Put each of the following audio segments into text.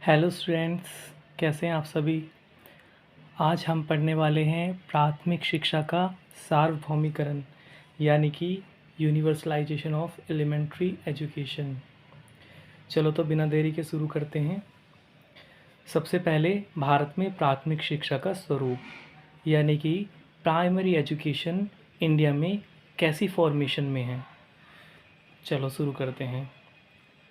Hello students, कैसे हैं आप सभी। आज हम पढ़ने वाले हैं प्राथमिक शिक्षा का सार्वभौमिकरण यानी कि यूनिवर्सलाइजेशन ऑफ एलिमेंट्री एजुकेशन। चलो तो बिना देरी के शुरू करते हैं। सबसे पहले भारत में प्राथमिक शिक्षा का स्वरूप यानी कि प्राइमरी एजुकेशन इंडिया में कैसी फॉर्मेशन में है। चलो शुरू करते हैं।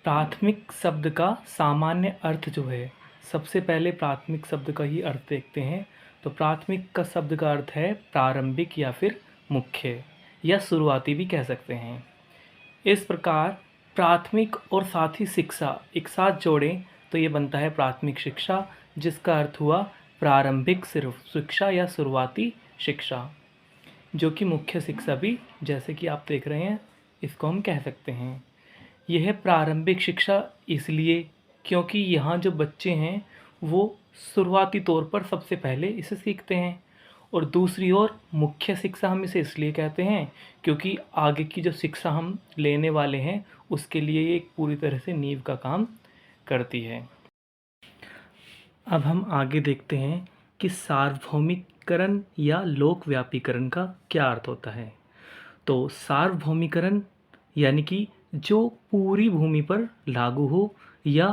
प्राथमिक शब्द का सामान्य अर्थ जो है, सबसे पहले प्राथमिक शब्द का ही अर्थ देखते हैं। तो प्राथमिक का शब्द का अर्थ है प्रारंभिक या फिर मुख्य या शुरुआती भी कह सकते हैं। इस प्रकार प्राथमिक और साथ ही शिक्षा एक साथ जोड़ें तो ये बनता है प्राथमिक शिक्षा, जिसका अर्थ हुआ प्रारंभिक सिर्फ शिक्षा या शुरुआती शिक्षा, जो कि मुख्य शिक्षा भी जैसे कि आप देख रहे हैं इसको हम कह सकते हैं। यह प्रारंभिक शिक्षा इसलिए क्योंकि यहाँ जो बच्चे हैं वो शुरुआती तौर पर सबसे पहले इसे सीखते हैं, और दूसरी ओर मुख्य शिक्षा हम इसे इसलिए कहते हैं क्योंकि आगे की जो शिक्षा हम लेने वाले हैं उसके लिए ये एक पूरी तरह से नींव का काम करती है। अब हम आगे देखते हैं कि सार्वभौमिकरण या लोकव्यापीकरण का क्या अर्थ होता है। तो सार्वभौमिकरण यानी कि जो पूरी भूमि पर लागू हो या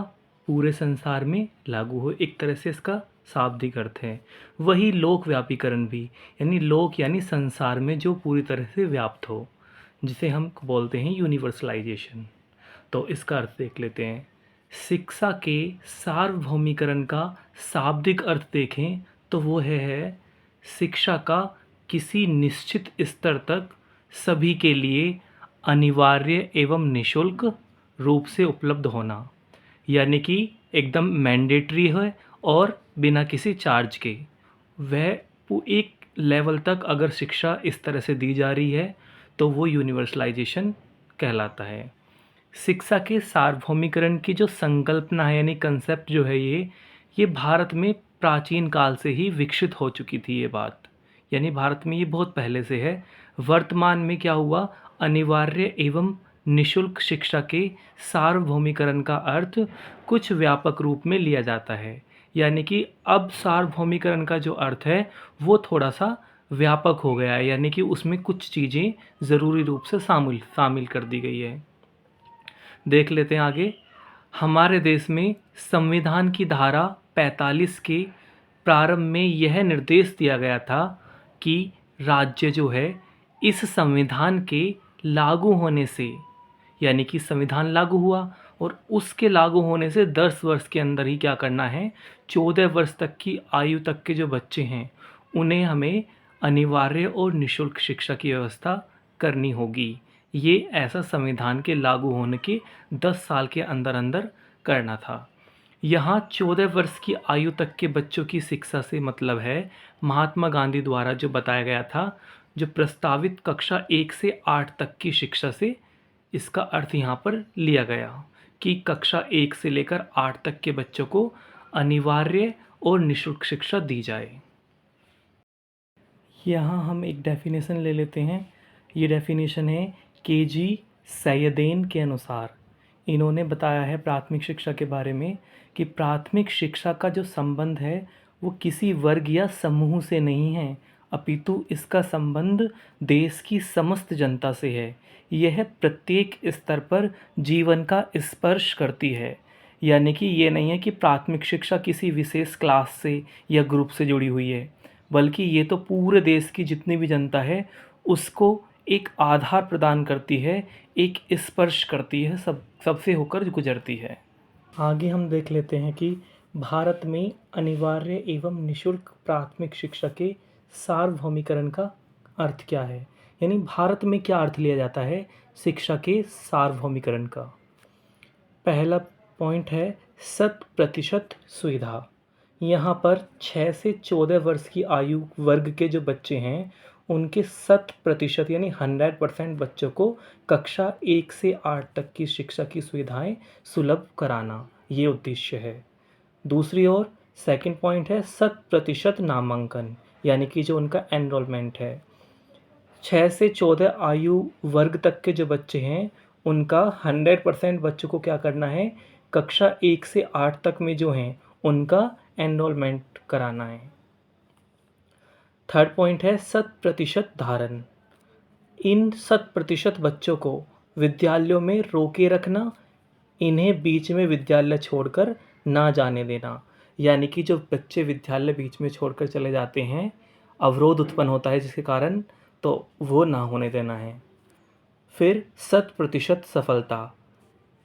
पूरे संसार में लागू हो, एक तरह से इसका शाब्दिक अर्थ है। वही लोक व्यापीकरण भी, यानी लोक यानी संसार में जो पूरी तरह से व्याप्त हो, जिसे हम बोलते हैं यूनिवर्सलाइजेशन। तो इसका अर्थ देख लेते हैं। शिक्षा के सार्वभौमिकरण का शाब्दिक अर्थ देखें तो वो है शिक्षा का किसी निश्चित स्तर तक सभी के लिए अनिवार्य एवं निःशुल्क रूप से उपलब्ध होना, यानी कि एकदम मैंडेटरी है और बिना किसी चार्ज के। वह एक लेवल तक अगर शिक्षा इस तरह से दी जा रही है तो वो यूनिवर्सलाइजेशन कहलाता है। शिक्षा के सार्वभौमिकरण की जो संकल्पना है यानी कंसेप्ट जो है ये भारत में प्राचीन काल से ही विकसित हो चुकी थी ये बात, यानी भारत में ये बहुत पहले से है। वर्तमान में क्या हुआ, अनिवार्य एवं निःशुल्क शिक्षा के सार्वभौमिकरण का अर्थ कुछ व्यापक रूप में लिया जाता है, यानी कि अब सार्वभौमिकरण का जो अर्थ है वो थोड़ा सा व्यापक हो गया है, यानी कि उसमें कुछ चीज़ें ज़रूरी रूप से शामिल कर दी गई है। देख लेते हैं आगे। हमारे देश में संविधान की धारा 45 के प्रारंभ में यह निर्देश दिया गया था कि राज्य जो है इस संविधान के लागू होने से, यानी कि संविधान लागू हुआ और उसके लागू होने से 10 वर्ष के अंदर ही क्या करना है, 14 वर्ष तक की आयु तक के जो बच्चे हैं उन्हें हमें अनिवार्य और निःशुल्क शिक्षा की व्यवस्था करनी होगी। ये ऐसा संविधान के लागू होने के 10 साल के अंदर अंदर करना था। यहाँ 14 वर्ष की आयु तक के बच्चों की शिक्षा से मतलब है महात्मा गांधी द्वारा जो बताया गया था, जो प्रस्तावित कक्षा 1 से 8 तक की शिक्षा से इसका अर्थ यहाँ पर लिया गया कि कक्षा 1 से लेकर 8 तक के बच्चों को अनिवार्य और निःशुल्क शिक्षा दी जाए। यहाँ हम एक डेफिनेशन ले लेते हैं। ये डेफिनेशन है के.जी. सैयदेन के अनुसार। इन्होंने बताया है प्राथमिक शिक्षा के बारे में कि प्राथमिक शिक्षा का जो संबंध है वो किसी वर्ग या समूह से नहीं है, अपितु इसका संबंध देश की समस्त जनता से है। यह प्रत्येक स्तर पर जीवन का स्पर्श करती है, यानी कि ये नहीं है कि प्राथमिक शिक्षा किसी विशेष क्लास से या ग्रुप से जुड़ी हुई है, बल्कि ये तो पूरे देश की जितनी भी जनता है उसको एक आधार प्रदान करती है, एक स्पर्श करती है, सबसे होकर गुजरती है। आगे हम देख लेते हैं कि भारत में अनिवार्य एवं निःशुल्क प्राथमिक शिक्षा के सार्वभौमिकरण का अर्थ क्या है, यानी भारत में क्या अर्थ लिया जाता है शिक्षा के सार्वभौमिकरण का। पहला पॉइंट है 100% सुविधा। यहाँ पर 6 से 14 वर्ष की आयु वर्ग के जो बच्चे हैं उनके 100% यानी 100% बच्चों को कक्षा 1 से 8 तक की शिक्षा की सुविधाएं सुलभ कराना, ये उद्देश्य है। दूसरी ओर सेकंड पॉइंट है 100% नामांकन, यानी कि जो उनका एनरोलमेंट है। 6 से 14 आयु वर्ग तक के जो बच्चे हैं उनका 100% बच्चों को क्या करना है कक्षा 1 से 8 तक में जो हैं उनका एनरोलमेंट कराना है। थर्ड पॉइंट है 100% धारण। इन 100% बच्चों को विद्यालयों में रोके रखना, इन्हें बीच में विद्यालय छोड़कर ना जाने देना। यानी कि जो बच्चे विद्यालय बीच में छोड़कर चले जाते हैं, अवरोध उत्पन्न होता है जिसके कारण, तो वो ना होने देना है। फिर 100% सफलता।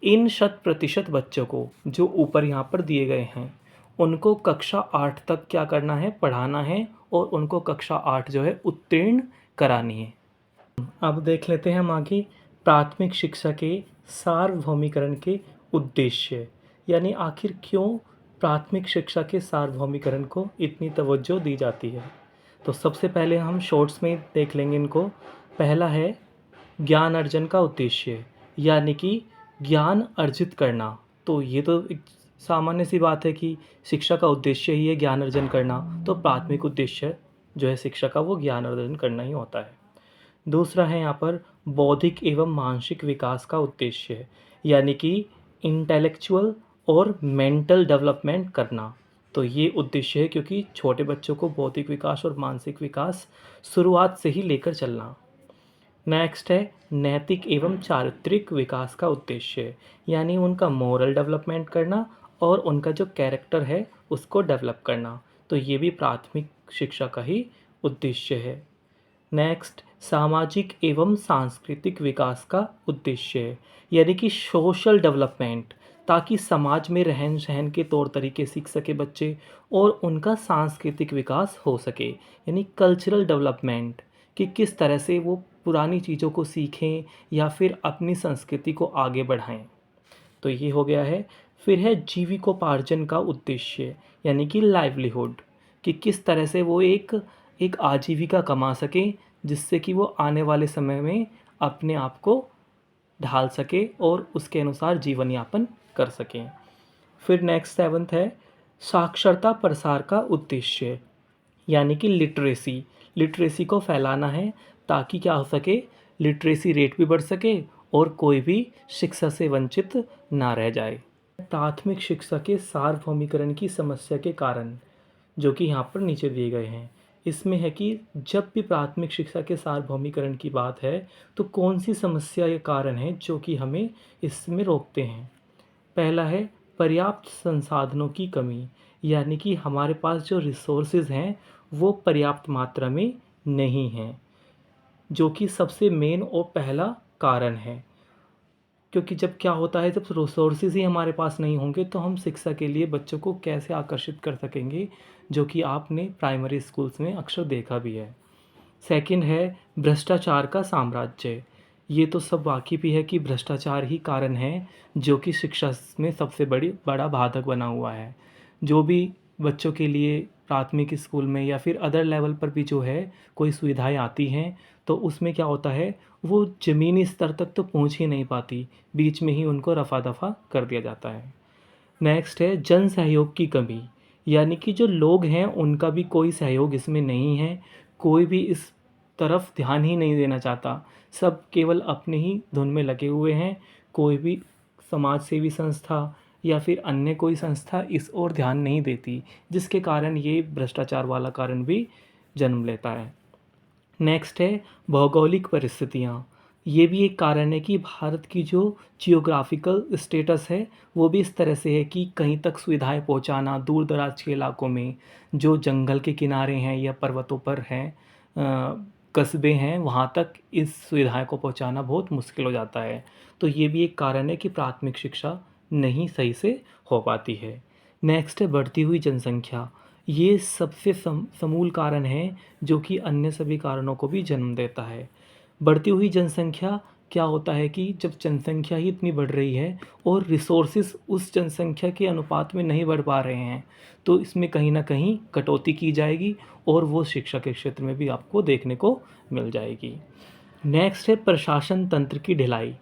इन 100% बच्चों को जो ऊपर यहाँ पर दिए गए हैं उनको कक्षा 8 तक क्या करना है, पढ़ाना है और उनको कक्षा 8 जो है उत्तीर्ण करानी है। अब देख लेते हैं हम आगे प्राथमिक शिक्षा के सार्वभौमिकरण के उद्देश्य, यानी आखिर क्यों प्राथमिक शिक्षा के सार्वभौमिकरण को इतनी तवज्जो दी जाती है। तो सबसे पहले हम शॉर्ट्स में देख लेंगे इनको। पहला है ज्ञान अर्जन का उद्देश्य, यानी कि ज्ञान अर्जित करना। तो ये तो एक सामान्य सी बात है कि शिक्षा का उद्देश्य ही है ज्ञान अर्जन करना, तो प्राथमिक उद्देश्य जो है शिक्षा का वो ज्ञान अर्जन करना ही होता है। दूसरा है यहाँ पर बौद्धिक एवं मानसिक विकास का उद्देश्य, यानी कि इंटेलेक्चुअल और मेंटल डेवलपमेंट करना। तो ये उद्देश्य है क्योंकि छोटे बच्चों को बौद्धिक विकास और मानसिक विकास शुरुआत से ही लेकर चलना। नेक्स्ट है नैतिक एवं चारित्रिक विकास का उद्देश्य, यानी उनका मोरल डेवलपमेंट करना और उनका जो कैरेक्टर है उसको डेवलप करना। तो ये भी प्राथमिक शिक्षा का ही उद्देश्य है। नेक्स्ट सामाजिक एवं सांस्कृतिक विकास का उद्देश्य है, यानी कि सोशल डेवलपमेंट, ताकि समाज में रहन सहन के तौर तरीके सीख सके बच्चे और उनका सांस्कृतिक विकास हो सके, यानी कल्चरल डेवलपमेंट, कि किस तरह से वो पुरानी चीज़ों को सीखें या फिर अपनी संस्कृति को आगे बढ़ाएं। तो ये हो गया है। फिर है जीविकोपार्जन का उद्देश्य, यानी कि लाइवलीहुड, कि किस तरह से वो एक आजीविका कमा सकें जिससे कि वो आने वाले समय में अपने आप को ढाल सके और उसके अनुसार जीवन यापन कर सकें। फिर नेक्स्ट 7th है साक्षरता प्रसार का उद्देश्य, यानी कि लिटरेसी को फैलाना है ताकि क्या हो सके, लिटरेसी रेट भी बढ़ सके और कोई भी शिक्षा से वंचित ना रह जाए। प्राथमिक शिक्षा के सार्वभौमिकरण की समस्या के कारण जो कि यहाँ पर नीचे दिए गए हैं, इसमें है कि जब भी प्राथमिक शिक्षा के सार्वभौमिकरण की बात है तो कौन सी समस्या या कारण है जो कि हमें इसमें रोकते हैं। पहला है पर्याप्त संसाधनों की कमी, यानी कि हमारे पास जो रिसोर्सेज हैं वो पर्याप्त मात्रा में नहीं हैं, जो कि सबसे मेन और पहला कारण है। क्योंकि जब क्या होता है, जब रिसोर्सेज ही हमारे पास नहीं होंगे तो हम शिक्षा के लिए बच्चों को कैसे आकर्षित कर सकेंगे, जो कि आपने प्राइमरी स्कूल्स में अक्सर देखा भी है। सेकंड है भ्रष्टाचार का साम्राज्य। ये तो सब वाकिफ़ ही है कि भ्रष्टाचार ही कारण है जो कि शिक्षा में सबसे बड़ा बाधक बना हुआ है। जो भी बच्चों के लिए प्राथमिक स्कूल में या फिर अदर लेवल पर भी जो है कोई सुविधाएं आती हैं तो उसमें क्या होता है, वो ज़मीनी स्तर तक तो पहुंच ही नहीं पाती, बीच में ही उनको रफ़ा दफ़ा कर दिया जाता है। नेक्स्ट है जन सहयोग की कमी, यानी कि जो लोग हैं उनका भी कोई सहयोग इसमें नहीं है, कोई भी इस तरफ ध्यान ही नहीं देना चाहता, सब केवल अपने ही धुन में लगे हुए हैं। कोई भी समाज सेवी संस्था या फिर अन्य कोई संस्था इस ओर ध्यान नहीं देती, जिसके कारण ये भ्रष्टाचार वाला कारण भी जन्म लेता है। नेक्स्ट है भौगोलिक परिस्थितियाँ। ये भी एक कारण है कि भारत की जो जियोग्राफिकल स्टेटस है वो भी इस तरह से है कि कहीं तक सुविधाएं पहुंचाना दूर दराज के इलाकों में, जो जंगल के किनारे हैं या पर्वतों पर हैं, कस्बे हैं, वहाँ तक इस सुविधाएं को पहुंचाना बहुत मुश्किल हो जाता है। तो ये भी एक कारण है कि प्राथमिक शिक्षा नहीं सही से हो पाती है। नेक्स्ट है बढ़ती हुई जनसंख्या। ये सबसे समूल कारण है जो कि अन्य सभी कारणों को भी जन्म देता है। बढ़ती हुई जनसंख्या क्या होता है कि जब जनसंख्या ही इतनी बढ़ रही है और रिसोर्सेज उस जनसंख्या के अनुपात में नहीं बढ़ पा रहे हैं, तो इसमें कहीं ना कहीं कटौती की जाएगी और वो शिक्षा के क्षेत्र में भी आपको देखने को मिल जाएगी। नेक्स्ट है प्रशासन तंत्र की ढिलाई।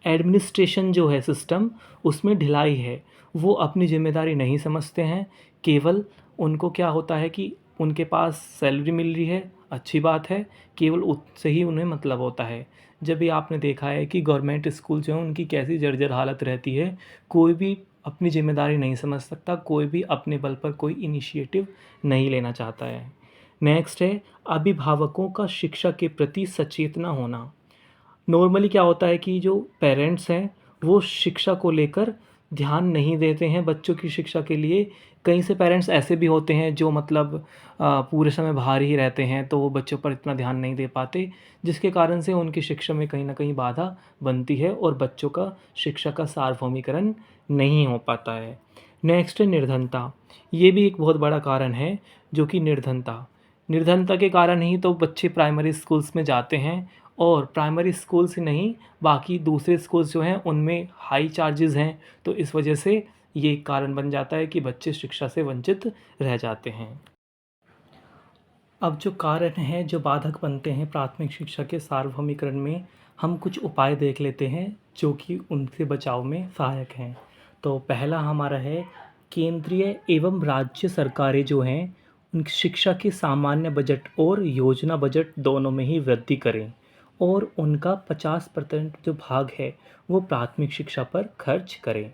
एडमिनिस्ट्रेशन जो है सिस्टम, उसमें ढिलाई है, वो अपनी जिम्मेदारी नहीं समझते हैं। केवल उनको क्या होता है कि उनके पास सैलरी मिल रही है, अच्छी बात है, केवल उससे ही उन्हें मतलब होता है। जब भी आपने देखा है कि गवर्नमेंट स्कूल जो हैं उनकी कैसी जर्जर हालत रहती है, कोई भी अपनी जिम्मेदारी नहीं समझ सकता, कोई भी अपने बल पर कोई इनिशिएटिव नहीं लेना चाहता है। नेक्स्ट है अभिभावकों का शिक्षा के प्रति सचेतना होना। नॉर्मली क्या होता है कि जो पेरेंट्स हैं वो शिक्षा को लेकर ध्यान नहीं देते हैं बच्चों की शिक्षा के लिए। कई से पेरेंट्स ऐसे भी होते हैं जो मतलब पूरे समय बाहर ही रहते हैं, तो वो बच्चों पर इतना ध्यान नहीं दे पाते, जिसके कारण से उनकी शिक्षा में कहीं न कहीं बाधा बनती है और बच्चों का शिक्षा का सार्वभौमिकरण नहीं हो पाता है। नेक्स्ट है निर्धनता। ये भी एक बहुत बड़ा कारण है, जो कि निर्धनता। निर्धनता के कारण ही तो बच्चे प्राइमरी स्कूल्स में जाते हैं, और प्राइमरी स्कूल्स ही नहीं, बाकी दूसरे स्कूल्स जो हैं उनमें हाई चार्जेस हैं, तो इस वजह से ये एक कारण बन जाता है कि बच्चे शिक्षा से वंचित रह जाते हैं। अब जो कारण हैं जो बाधक बनते हैं प्राथमिक शिक्षा के सार्वभौमिकरण में, हम कुछ उपाय देख लेते हैं जो कि उनसे बचाव में सहायक हैं। तो पहला हमारा है केंद्रीय एवं राज्य सरकारें जो हैं उन शिक्षा के सामान्य बजट और योजना बजट दोनों में ही वृद्धि करें, और उनका 50% जो भाग है वो प्राथमिक शिक्षा पर खर्च करें।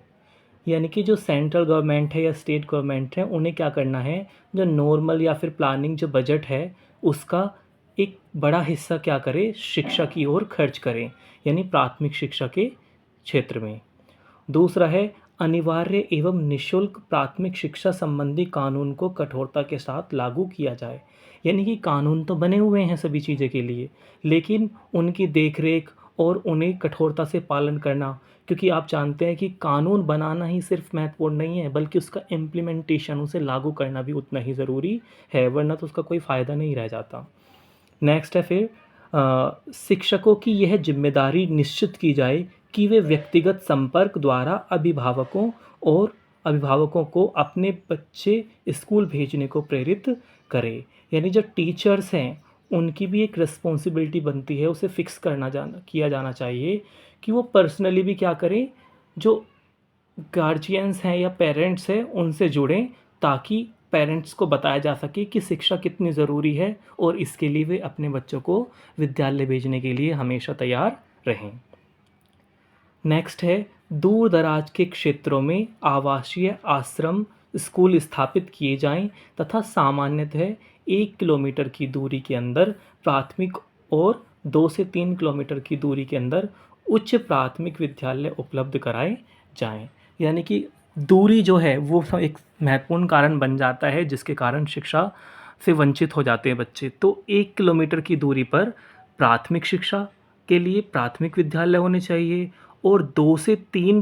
यानी कि जो सेंट्रल गवर्नमेंट है या स्टेट गवर्नमेंट है उन्हें क्या करना है, जो नॉर्मल या फिर प्लानिंग जो बजट है उसका एक बड़ा हिस्सा क्या करे, शिक्षा की ओर खर्च करें, यानी प्राथमिक शिक्षा के क्षेत्र में। दूसरा है अनिवार्य एवं निःशुल्क प्राथमिक शिक्षा संबंधी कानून को कठोरता के साथ लागू किया जाए। यानी कि कानून तो बने हुए हैं सभी चीज़ें के लिए, लेकिन उनकी देखरेख और उन्हें कठोरता से पालन करना, क्योंकि आप जानते हैं कि कानून बनाना ही सिर्फ महत्वपूर्ण नहीं है, बल्कि उसका इम्प्लीमेंटेशन, उसे लागू करना भी उतना ही ज़रूरी है, वरना तो उसका कोई फ़ायदा नहीं रह जाता। नेक्स्ट है फिर शिक्षकों की यह जिम्मेदारी निश्चित की जाए कि वे व्यक्तिगत संपर्क द्वारा अभिभावकों को अपने बच्चे स्कूल भेजने को प्रेरित करें। यानी जो टीचर्स हैं उनकी भी एक रिस्पॉन्सिबिलिटी बनती है, उसे फिक्स किया जाना चाहिए कि वो पर्सनली भी क्या करें, जो गार्जियंस हैं या पेरेंट्स हैं उनसे जुड़ें, ताकि पेरेंट्स को बताया जा सके कि शिक्षा कितनी ज़रूरी है, और इसके लिए वे अपने बच्चों को विद्यालय भेजने के लिए हमेशा तैयार रहें। नेक्स्ट है दूर दराज के क्षेत्रों में आवासीय आश्रम स्कूल स्थापित किए जाएं तथा सामान्यतः 1 किलोमीटर की दूरी के अंदर प्राथमिक और 2 से 3 किलोमीटर की दूरी के अंदर उच्च प्राथमिक विद्यालय उपलब्ध कराए जाएं। यानी कि दूरी जो है वो एक महत्वपूर्ण कारण बन जाता है, जिसके कारण शिक्षा से वंचित हो जाते हैं बच्चे। तो 1 किलोमीटर की दूरी पर प्राथमिक शिक्षा के लिए प्राथमिक विद्यालय होने चाहिए, और 2 से 3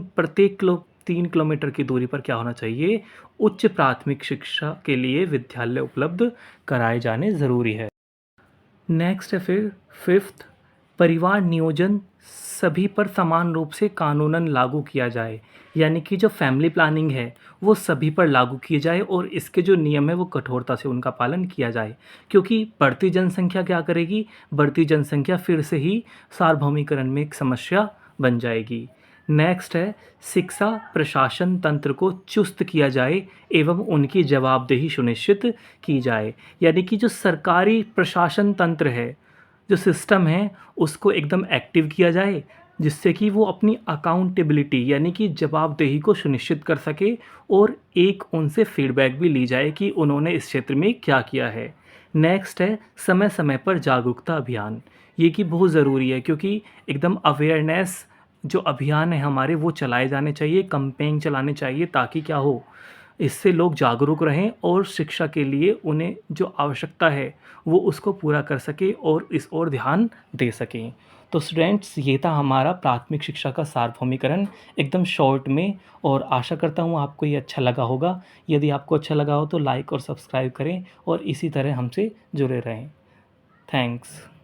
किलोमीटर की दूरी पर क्या होना चाहिए, उच्च प्राथमिक शिक्षा के लिए विद्यालय उपलब्ध कराए जाने ज़रूरी है। नेक्स्ट है फिर फिफ्थ, परिवार नियोजन सभी पर समान रूप से कानूनन लागू किया जाए। यानी कि जो फैमिली प्लानिंग है वो सभी पर लागू किए जाए, और इसके जो नियम है वो कठोरता से उनका पालन किया जाए, क्योंकि बढ़ती जनसंख्या क्या करेगी, बढ़ती जनसंख्या फिर से ही सार्वभौमिकरण में एक समस्या बन जाएगी। नेक्स्ट है शिक्षा प्रशासन तंत्र को चुस्त किया जाए एवं उनकी जवाबदेही सुनिश्चित की जाए। यानी कि जो सरकारी प्रशासन तंत्र है, जो सिस्टम है, उसको एकदम एक्टिव किया जाए, जिससे कि वो अपनी अकाउंटेबिलिटी यानी कि जवाबदेही को सुनिश्चित कर सके, और एक उनसे फीडबैक भी ली जाए कि उन्होंने इस क्षेत्र में क्या किया है। नेक्स्ट है समय समय पर जागरूकता अभियान। ये कि बहुत ज़रूरी है, क्योंकि एकदम अवेयरनेस जो अभियान है हमारे वो चलाए जाने चाहिए, कैंपेन चलाने चाहिए, ताकि क्या हो, इससे लोग जागरूक रहें और शिक्षा के लिए उन्हें जो आवश्यकता है वो उसको पूरा कर सकें और इस ओर ध्यान दे सकें। तो स्टूडेंट्स, ये था हमारा प्राथमिक शिक्षा का सार्वभौमिकरण एकदम शॉर्ट में, और आशा करता हूँ आपको ये अच्छा लगा होगा। यदि आपको अच्छा लगा हो तो लाइक और सब्सक्राइब करें और इसी तरह हमसे जुड़े रहें। थैंक्स।